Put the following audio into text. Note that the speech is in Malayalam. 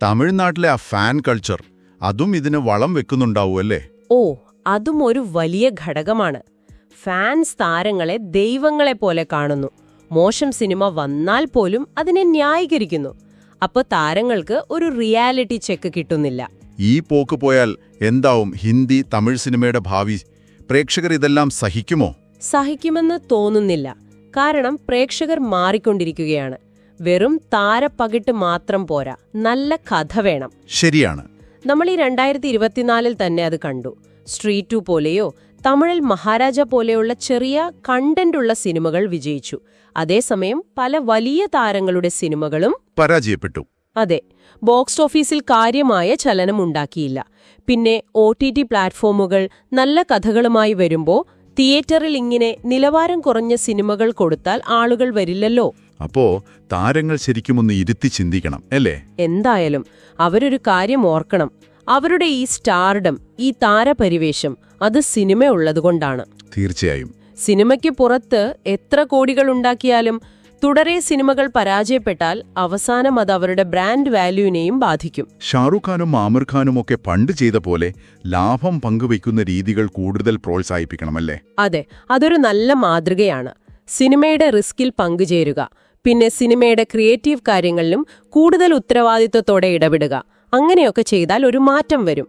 തമിഴ്നാട്ടിലെ ആ ഫാൻ കൾച്ചർ അതും ഇതിന് വളം വെക്കുന്നുണ്ടാവുമല്ലേ? ഓ, അതും ഒരു വലിയ ഘടകമാണ്. ഫാൻസ് താരങ്ങളെ ദൈവങ്ങളെ പോലെ കാണുന്നു. മോശം സിനിമ വന്നാൽ പോലും അതിനെ ന്യായീകരിക്കുന്നു. അപ്പോൾ താരങ്ങൾക്ക് ഒരു റിയാലിറ്റി ചെക്ക് കിട്ടുന്നില്ല. ഈ പോക്ക് പോയാൽ എന്താവും ഹിന്ദി തമിഴ് സിനിമയുടെ ഭാവി? പ്രേക്ഷകർ ഇതെല്ലാം സഹിക്കുമോ? സഹിക്കുമെന്ന് തോന്നുന്നില്ല. കാരണം പ്രേക്ഷകർ മാറിക്കൊണ്ടിരിക്കുകയാണ്. വെറും താരപ്പകിട്ട് മാത്രം പോരാ, നല്ല കഥ വേണം. ശരിയാണ്. നമ്മൾ ഈ 2024 തന്നെ അത് കണ്ടു. സ്ട്രീറ്റ് 2 പോലെയോ തമിഴിൽ മഹാരാജ പോലെയുള്ള ചെറിയ കണ്ടന്റുള്ള സിനിമകൾ വിജയിച്ചു. അതേസമയം പല വലിയ താരങ്ങളുടെ സിനിമകളും പരാജയപ്പെട്ടു. അതെ, ബോക്സ് ഓഫീസിൽ കാര്യമായ ചലനമുണ്ടാക്കിയില്ല. പിന്നെ OTT പ്ലാറ്റ്ഫോമുകൾ നല്ല കഥകളുമായി വരുമ്പോൾ തിയേറ്ററിൽ ഇങ്ങനെ നിലവാരം കുറഞ്ഞ സിനിമകൾ കൊടുത്താൽ ആളുകൾ വരില്ലല്ലോ. അപ്പോ താരങ്ങൾ ശരിക്കുമൊന്ന് ഇരുത്തി ചിന്തിക്കണം, അല്ലേ? എന്തായാലും അവരൊരു കാര്യം ഓർക്കണം. അവരുടെ ഈ സ്റ്റാർഡം, ഈ താരപരിവേഷം, അത് സിനിമ ഉള്ളതുകൊണ്ടാണ്. തീർച്ചയായും. സിനിമയ്ക്ക് പുറത്ത് എത്ര കോടികൾ ഉണ്ടാക്കിയാലും തുടരെ സിനിമകൾ പരാജയപ്പെട്ടാൽ അവസാനം അത് അവരുടെ ബ്രാൻഡ് വാല്യൂവിനെയും ബാധിക്കും. ഷാറുഖ് ഖാനും ആമിർ ഖാനും ഒക്കെ പണ്ട് ചെയ്ത പോലെ ലാഭം പങ്കുവയ്ക്കുന്ന രീതികൾ കൂടുതൽ പ്രോത്സാഹിപ്പിക്കണമല്ലേ? അതെ, അതൊരു നല്ല മാതൃകയാണ്. സിനിമയുടെ റിസ്കിൽ പങ്കുചേരുക, പിന്നെ സിനിമയുടെ ക്രിയേറ്റീവ് കാര്യങ്ങളിലും കൂടുതൽ ഉത്തരവാദിത്വത്തോടെ ഇടപെടുക. അങ്ങനെയൊക്കെ ചെയ്താൽ ഒരു മാറ്റം വരും.